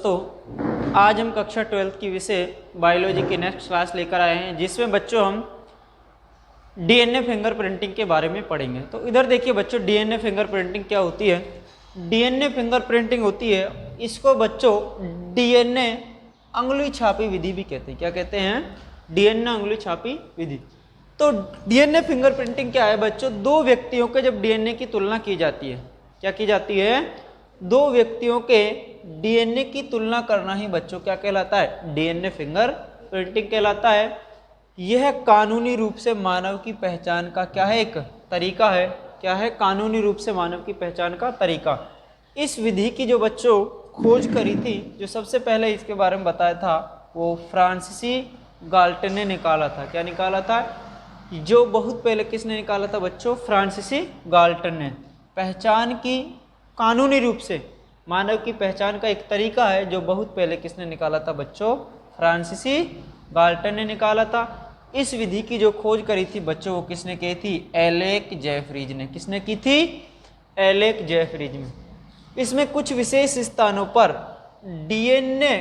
दोस्तों, आज हम कक्षा 12th की विषय बायोलॉजी की नेक्स्ट क्लास लेकर आए हैं, जिसमें बच्चों हम डीएनए फिंगरप्रिंटिंग के बारे में पढ़ेंगे। तो इधर देखिए बच्चों, डीएनए फिंगरप्रिंटिंग क्या होती है। डीएनए फिंगरप्रिंटिंग होती है, इसको बच्चों डीएनए अंगुली छापी विधि भी कहते हैं। क्या कहते हैं? डीएनए अंगुली छापी विधि। तो डीएनए फिंगरप्रिंटिंग क्या है बच्चों? दो व्यक्तियों के जब डीएनए की तुलना की जाती है, क्या की जाती है? दो व्यक्तियों के डीएनए की तुलना करना ही बच्चों क्या कहलाता है? डीएनए फिंगरप्रिंटिंग कहलाता है। यह कानूनी रूप से मानव की पहचान का क्या है? एक तरीका है। क्या है? कानूनी रूप से मानव की पहचान का तरीका। इस विधि की जो बच्चों खोज करी थी, जो सबसे पहले इसके बारे में बताया था, वो फ्रांसीसी गाल्टन ने निकाला था। क्या निकाला था? जो बहुत पहले किसने निकाला था बच्चों? फ्रांसीसी गाल्टन ने। पहचान की कानूनी रूप से मानव की पहचान का एक तरीका है, जो बहुत पहले किसने निकाला था बच्चों? फ्रांसीसी गाल्टन ने निकाला था। इस विधि की जो खोज करी थी बच्चों, वो किसने की थी? एलेक जेफरीज ने। किसने की थी? एलेक जेफरीज ने। इसमें कुछ विशेष स्थानों पर डीएनए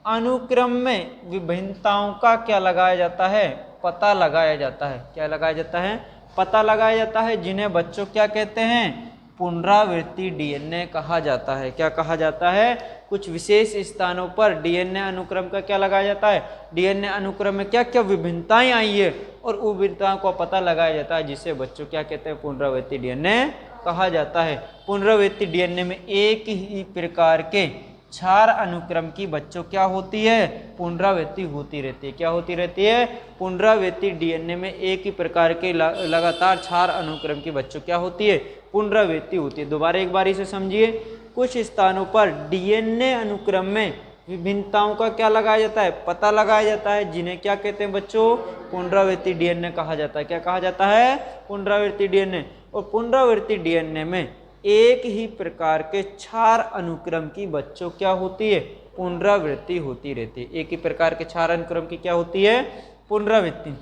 अनुक्रम में विभिन्नताओं का क्या लगाया जाता है? पता लगाया जाता है। क्या लगाया जाता है? पता लगाया जाता है, जिन्हें बच्चों क्या कहते हैं? पुनरावृत्ति डीएनए कहा जाता है। क्या कहा जाता है? कुछ विशेष स्थानों पर डीएनए अनुक्रम का क्या लगाया जाता है? डीएनए अनुक्रम में क्या क्या विभिन्नताएं आई है और उन विभिन्नताओं का पता लगाया जाता है, जिसे बच्चों क्या कहते हैं? पुनरावृत्ति डीएनए कहा जाता है। पुनरावृत्ति डीएनए में एक ही प्रकार के 4 अनुक्रम की बच्चों क्या होती है? पुनरावृत्ति होती रहती है। क्या होती रहती है? पुनरावृत्ति डीएनए में एक ही प्रकार के लगातार 4 अनुक्रम की बच्चों क्या होती है? पुनरावृत्ति होती है। दोबारा एक बार इसे समझिए। कुछ स्थानों पर डीएनए अनुक्रम में विभिन्नताओं का क्या लगाया जाता है? पता लगाया जाता है, जिन्हें क्या कहते हैं बच्चों? पुनरावृत्ति डीएनए कहा जाता है। क्या कहा जाता है? पुनरावृत्ति डीएनए। और पुनरावृत्ति डीएनए में एक ही प्रकार के 4 अनुक्रम की बच्चों क्या होती है? पुनरावृत्ति होती रहती है। एक ही प्रकार के 4 अनुक्रम की क्या होती है? पुनरावृत्ति।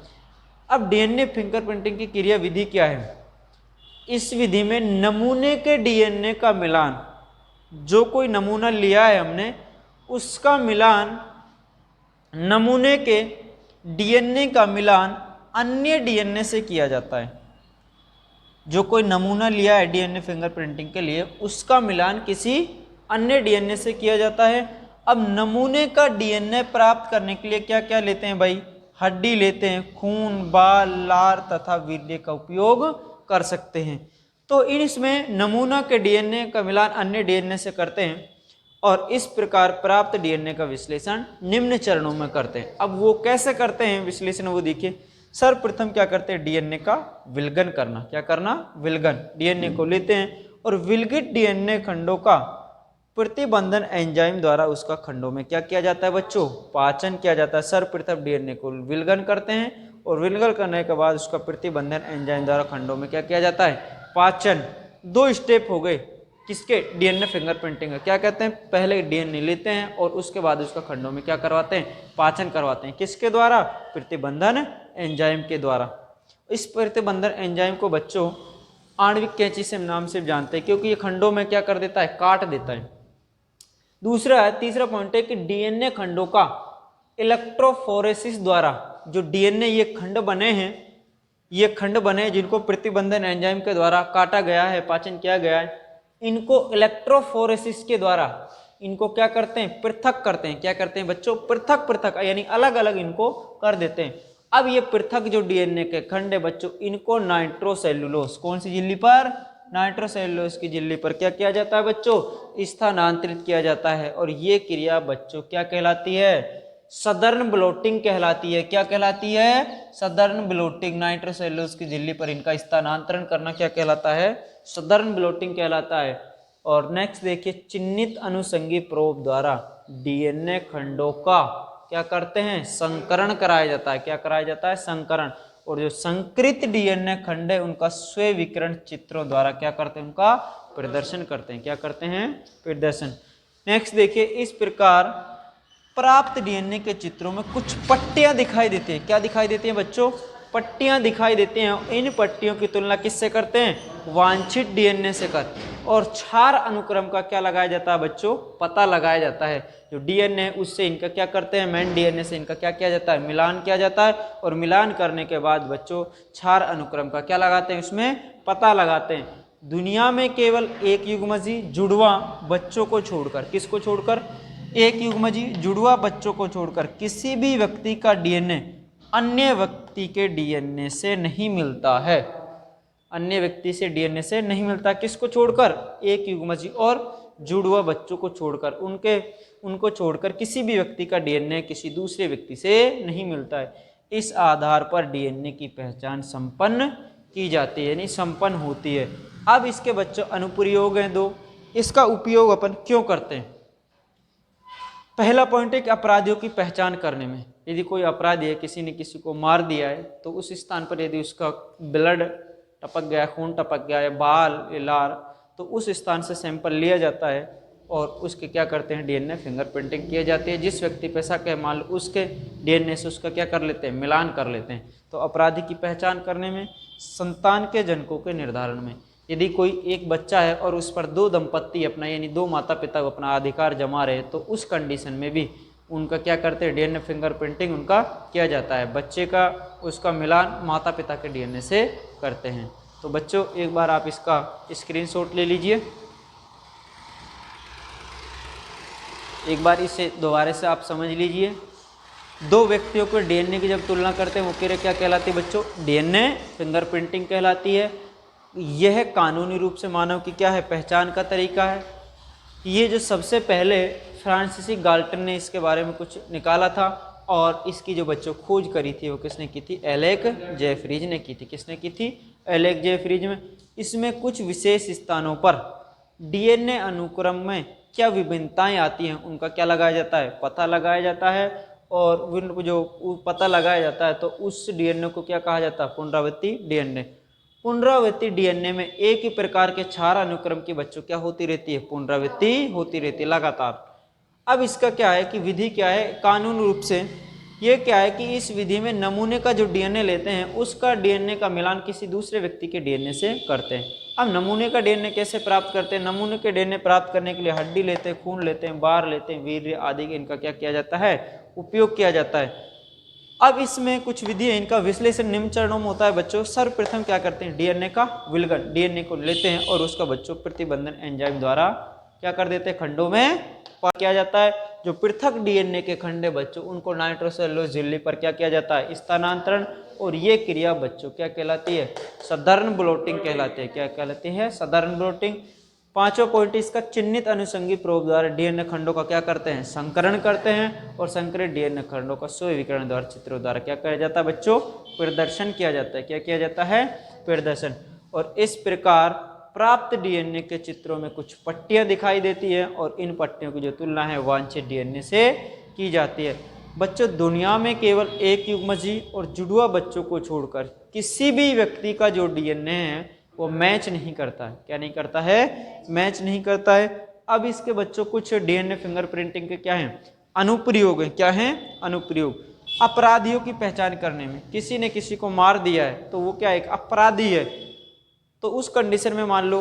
अब डीएनए फिंगरप्रिंटिंग की क्रिया विधि क्या है? इस विधि में नमूने के डीएनए का मिलान, जो कोई नमूना लिया है हमने, उसका मिलान, नमूने के डीएनए का मिलान अन्य डीएनए से किया जाता है। जो कोई नमूना लिया है डीएनए फिंगरप्रिंटिंग के लिए, उसका मिलान किसी अन्य डीएनए से किया जाता है। अब नमूने का डीएनए प्राप्त करने के लिए क्या क्या लेते हैं भाई? हड्डी लेते हैं, खून, बाल, लार तथा वीर्य का उपयोग कर सकते हैं। तो इसमें नमूना के डीएनए का मिलान अन्य डीएनए से करते हैं और इस प्रकार प्राप्त डीएनए का विश्लेषण निम्न चरणों में करते हैं। अब वो कैसे करते हैं विश्लेषण, वो देखिए। सर्वप्रथम क्या करते हैं? डीएनए का विलगन करना। क्या करना? विलगन। डीएनए को लेते हैं और विलगित डीएनए खंडों का प्रतिबंधन एंजाइम द्वारा उसका खंडों में क्या किया जाता है बच्चों? पाचन किया जाता है। सर्वप्रथम डीएनए को विलगन करते हैं और विलगन करने के बाद उसका प्रतिबंधन एंजाइम द्वारा खंडों में क्या किया जाता है? पाचन। 2 स्टेप हो गए किसके? डीएनए फिंगरप्रिंटिंग है। क्या कहते हैं? पहले डीएनए लेते हैं और उसके बाद उसका खंडों में क्या करवाते हैं? पाचन करवाते हैं। किसके द्वारा? प्रतिबंधन एंजाइम के द्वारा। इस प्रतिबंधन एंजाइम को बच्चों आणविक कैंची से नाम से जानते हैं, क्योंकि ये खंडों में क्या कर देता है? काट देता है। तीसरा पॉइंट है कि डीएनए खंडों का इलेक्ट्रोफोरेसिस द्वारा, जो डीएनए ये खंड बने हैं, जिनको प्रतिबंधन एंजाइम के द्वारा काटा गया है, पाचन किया गया है, इनको इलेक्ट्रोफोरेसिस के द्वारा इनको क्या करते हैं? पृथक करते हैं। क्या करते हैं बच्चों? पृथक, यानी अलग अलग इनको कर देते हैं। अब ये पृथक जो डीएनए के खंड है बच्चों, इनको नाइट्रोसेल्युलोज, कौन सी झिल्ली पर? नाइट्रोसेल्युलोज की झिल्ली पर क्या किया जाता है बच्चों? स्थानांतरित किया जाता है। और ये क्रिया बच्चों क्या कहलाती है? सदर्न ब्लोटिंग कहलाती है। क्या कहलाती है? Southern bloating. नाइट्रोसेल्युलोज की झिल्ली पर इनका स्थानांतरण करना क्या कहलाता है? सदर्न ब्लोटिंग कहलाता है। और नेक्स्ट देखिए, चिन्हित अनुषंगी प्रोब द्वारा डीएनए खंडों का क्या करते हैं? संकरण कराया जाता है। क्या कराया जाता है? संकरण। और जो संकरित डीएनए खंड है, उनका स्वीकरण चित्रों द्वारा क्या करते हैं? उनका प्रदर्शन करते हैं। क्या करते हैं? प्रदर्शन। नेक्स्ट देखिए, इस प्रकार प्राप्त डीएनए के चित्रों में कुछ पट्टियां दिखाई देती है। क्या दिखाई देती है बच्चों? पट्टियां दिखाई देती हैं, इन पट्टियों की तुलना किससे करते हैं? वांछित डीएनए से कर। और क्षार अनुक्रम का क्या लगाया जाता है बच्चों? पता लगाया जाता है। जो डीएनए है उससे इनका क्या करते हैं? मेन डीएनए से इनका क्या किया जाता है? मिलान किया जाता है। और मिलान करने के बाद बच्चों क्षार अनुक्रम का क्या लगाते हैं? उसमें पता लगाते हैं। दुनिया में केवल एक युग्मजी जुड़वा बच्चों को छोड़कर, किसको छोड़कर? एक युग्मजी जुड़वा बच्चों को छोड़कर किसी भी व्यक्ति का डीएनए अन्य व्यक्ति के डीएनए से नहीं मिलता है। अन्य व्यक्ति से डीएनए से नहीं मिलता, किसको छोड़कर? एक युग्मजी और जुड़वा बच्चों को छोड़कर, उनको छोड़कर किसी भी व्यक्ति का डीएनए किसी दूसरे व्यक्ति से नहीं मिलता है। इस आधार पर डीएनए की पहचान संपन्न की जाती है, यानी संपन्न होती है। अब इसके बच्चों अनुप्रयोग हैं दो। इसका उपयोग अपन क्यों करते हैं? पहला पॉइंट है कि अपराधियों की पहचान करने में। यदि कोई अपराधी है, किसी ने किसी को मार दिया है, तो उस स्थान पर यदि उसका ब्लड टपक गया, खून टपक गया है, बाल, लार, तो उस स्थान से सैंपल लिया जाता है और उसके क्या करते हैं? डीएनए फिंगरप्रिंटिंग किया जाती है। जिस व्यक्ति पे शक है मान लो, उसके डीएनए से उसका क्या कर लेते हैं? मिलान कर लेते हैं। तो अपराधी की पहचान करने में, संतान के जनकों के निर्धारण में। यदि कोई एक बच्चा है और उस पर दो दंपत्ति अपना, यानी दो माता पिता अपना अधिकार जमा रहे, तो उस कंडीशन में भी उनका क्या करते हैं? डीएनए फिंगरप्रिंटिंग उनका किया जाता है। बच्चे का उसका मिलान माता पिता के डीएनए से करते हैं। तो बच्चों एक बार आप इसका स्क्रीनशॉट ले लीजिए। एक बार इसे दोबारा से आप समझ लीजिए। दो व्यक्तियों को डीएनए की जब तुलना करते हैं वो क्रिया क्या कहलाती है बच्चों? डीएनए फिंगरप्रिंटिंग कहलाती है। यह कानूनी रूप से मानव की क्या है? पहचान का तरीका है। ये जो सबसे पहले फ्रांसीसी गाल्टन ने इसके बारे में कुछ निकाला था, और इसकी जो बच्चों खोज करी थी वो किसने की थी? एलेक जेफरीज ने की थी। किसने की थी? एलेक जेफरीज में। इसमें कुछ विशेष स्थानों पर डीएनए अनुक्रम में क्या विभिन्नताएं आती हैं उनका क्या लगाया जाता है? पता लगाया जाता है। और जो पता लगाया जाता है तो उस डीएनए को क्या कहा जाता है? पुनरावृत्ति डीएनए। पुनरावृत्ति डीएनए में एक ही प्रकार के क्षार अनुक्रम की बच्चों क्या होती रहती है? पुनरावृत्ति होती रहती है लगातार। अब इसका क्या है कि विधि क्या है कानून रूप से? ये क्या है कि इस विधि में नमूने का जो डीएनए लेते हैं उसका डीएनए का मिलान किसी दूसरे व्यक्ति के डीएनए से करते हैं। अब नमूने का डीएनए कैसे प्राप्त करते हैं? नमूने के डीएनए प्राप्त करने के लिए हड्डी लेते हैं, खून लेते हैं, बार लेते हैं, वीर्य आदि इनका क्या किया जाता है? उपयोग किया जाता है। अब इसमें कुछ विधि है, इनका विश्लेषण निम्न चरणों में होता है बच्चों। सर्वप्रथम क्या करते हैं? डीएनए का विलगन, डीएनए को लेते हैं और उसका बच्चों प्रतिबंधन एंजाइम द्वारा क्या कर देते हैं? खंडों में किया जाता है। जो पृथक डीएनए के खंड है बच्चों उनको नाइट्रोसेलुलोज झिल्ली पर क्या किया जाता है? स्थानांतरण। और ये क्रिया बच्चों क्या कहलाती है? साधारण ब्लोटिंग कहलाती है। क्या कहलाती है? साधारण ब्लोटिंग। पांचों पॉइंट इसका चिन्हित अनुषंगी प्रोब द्वारा डीएनए खंडों का क्या करते हैं? संकरण करते हैं। और संकरित डीएनए खंडों का स्व-विकिरण द्वारा चित्रों द्वारा क्या किया जाता है बच्चों? प्रदर्शन किया जाता है। क्या किया जाता है? प्रदर्शन। और इस प्रकार प्राप्त डीएनए के चित्रों में कुछ पट्टियां दिखाई देती है और इन पट्टियों की जो तुलना है वांछित डीएनए से की जाती है। बच्चों दुनिया में केवल एक युग्मजी और जुड़वा बच्चों को छोड़कर किसी भी व्यक्ति का जो डीएनए है वो मैच नहीं करता है। क्या नहीं करता है? मैच नहीं करता है। अब इसके बच्चों कुछ डीएनए फिंगरप्रिंटिंग के क्या हैं? अनुप्रयोग हैं। क्या हैं? अनुप्रयोग। अपराधियों की पहचान करने में, किसी ने किसी को मार दिया है तो वो क्या एक अपराधी है, तो उस कंडीशन में मान लो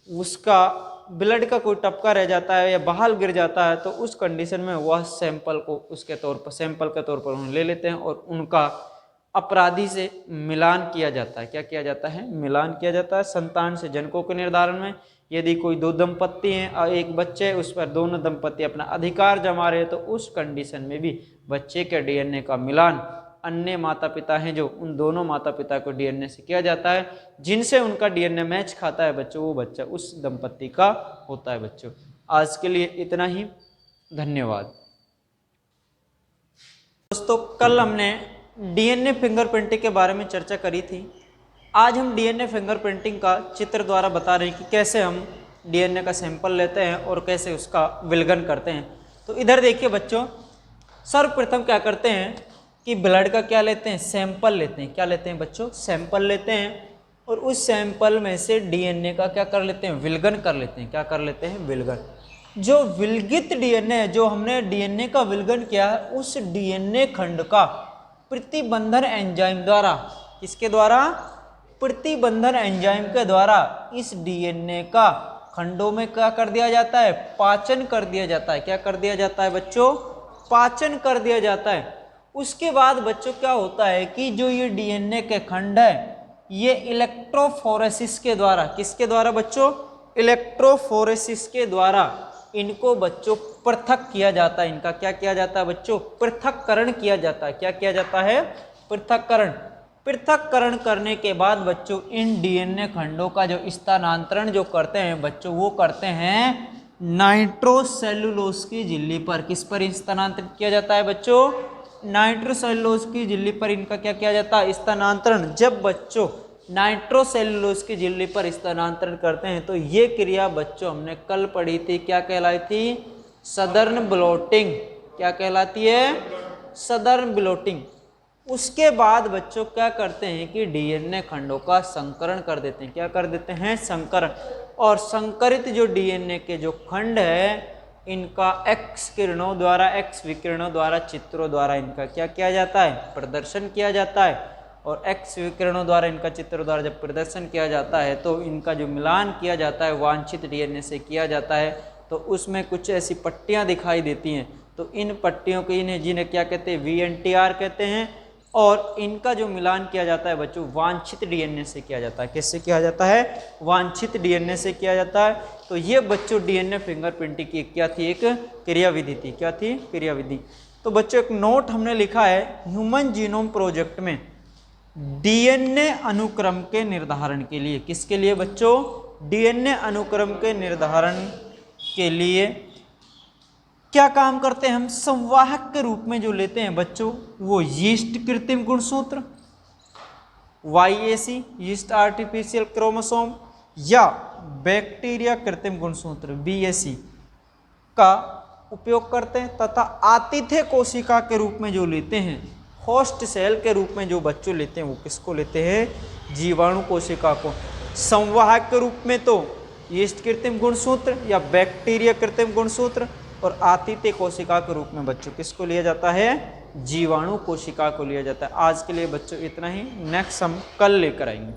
उसका ब्लड का कोई टपका रह जाता है या बहाल गिर जाता है, तो उस कंडीशन में वह सैंपल को उसके तौर पर सैंपल के तौर पर उन्हें ले लेते हैं और उनका अपराधी से मिलान किया जाता है। क्या किया जाता है? मिलान किया जाता है। संतान से जनकों के निर्धारण में यदि कोई दो दंपत्ति हैं और एक बच्चे, उस पर दोनों दंपत्ति अपना अधिकार जमा रहे तो उस कंडीशन में भी बच्चे के डीएनए का मिलान अन्य माता पिता हैं जो उन दोनों माता पिता को डीएनए से किया जाता है, जिनसे उनका डीएनए मैच खाता है बच्चों, वो बच्चा उस दंपत्ति का होता है। बच्चों आज के लिए इतना ही, धन्यवाद। दोस्तों कल हमने डीएनए फिंगरप्रिंटिंग के बारे में चर्चा करी थी। आज हम डीएनए फिंगरप्रिंटिंग का चित्र द्वारा बता रहे हैं कि कैसे हम डीएनए का सैंपल लेते हैं और कैसे उसका विलगन करते हैं। तो इधर देखिए बच्चों, सर्वप्रथम क्या करते हैं कि ब्लड का क्या लेते हैं? सैंपल लेते हैं। क्या लेते हैं बच्चों? सैंपल लेते हैं और उस सैंपल में से डीएनए का क्या कर लेते हैं? विलगन कर लेते हैं। क्या कर लेते हैं? विलगन। जो विलगित डीएनए, जो हमने डीएनए का विलगन किया है, उस डीएनए खंड का प्रतिबंधन एंजाइम द्वारा, किसके द्वारा? प्रतिबंधन एंजाइम के द्वारा इस डीएनए का खंडों में क्या कर दिया जाता है? पाचन कर दिया जाता है। क्या कर दिया जाता है बच्चों? पाचन कर दिया जाता है। उसके बाद बच्चों क्या होता है कि जो ये डीएनए के खंड है ये इलेक्ट्रोफोरेसिस के द्वारा, किसके द्वारा बच्चों? इलेक्ट्रोफोरेसिस के द्वारा इनको बच्चों पृथक किया जाता है। इनका क्या किया जाता है बच्चों? पृथक्करण किया जाता है। क्या किया जाता है? पृथक्करण। पृथक्करण करने के बाद बच्चों इन डीएनए खंडों का जो स्थानांतरण जो करते हैं बच्चों, वो करते हैं नाइट्रोसेलुलोज की झिल्ली पर। किस पर स्थानांतरित किया जाता है बच्चों? नाइट्रोसेलुलोज की झिल्ली पर इनका क्या किया जाता है? स्थानांतरण। जब बच्चों नाइट्रोसेलुलोज की झिल्ली पर स्थानांतरण करते हैं तो ये क्रिया बच्चों हमने कल पढ़ी थी, क्या कहलाई थी? Southern blotting. क्या कहलाती है? Southern blotting. उसके बाद बच्चों क्या करते हैं कि डीएनए खंडों का संकरण कर देते हैं। क्या कर देते हैं? संकरण। और संकरित जो डीएनए के जो खंड है इनका एक्स किरणों द्वारा, एक्स विकिरणों द्वारा, चित्रों द्वारा इनका क्या किया जाता है? प्रदर्शन किया जाता है। और एक्स विकिरणों द्वारा, इनका चित्रों द्वारा जब प्रदर्शन किया जाता है तो इनका जो मिलान किया जाता है वांछित डीएनए से किया जाता है, तो उसमें कुछ ऐसी पट्टियां दिखाई देती हैं। तो इन पट्टियों को इन्हें जिन्हें क्या कहते हैं? VNTR कहते हैं। और इनका जो मिलान किया जाता है बच्चों वांछित डीएनए से किया जाता है। किससे किया जाता है? वांछित डीएनए से किया जाता है। तो ये बच्चों डीएनए फिंगरप्रिंटिंग की क्या थी? एक क्रियाविधि थी। क्या थी? क्रियाविधि। तो बच्चों एक नोट हमने लिखा है ह्यूमन जीनोम प्रोजेक्ट में डीएनए अनुक्रम के निर्धारण के लिए। किसके लिए बच्चों? डीएनए अनुक्रम के निर्धारण के लिए क्या काम करते हैं हम? संवाहक के रूप में जो लेते हैं बच्चों वो यीस्ट कृत्रिम गुणसूत्र, YAC यीस्ट आर्टिफिशियल क्रोमोसोम, या बैक्टीरिया कृत्रिम गुणसूत्र BAC का उपयोग करते हैं। तथा आतिथ्य कोशिका के रूप में जो लेते हैं, होस्ट सेल के रूप में जो बच्चों लेते हैं वो किसको लेते हैं? जीवाणु कोशिका को। संवाहक के रूप में तो यीस्ट कृत्रिम गुणसूत्र या बैक्टीरिया कृत्रिम गुणसूत्र, और आतिथ्य कोशिका के रूप में बच्चों किसको लिया जाता है? जीवाणु कोशिका को लिया जाता है। आज के लिए बच्चों इतना ही, नेक्स्ट हम कल लेकर आएंगे।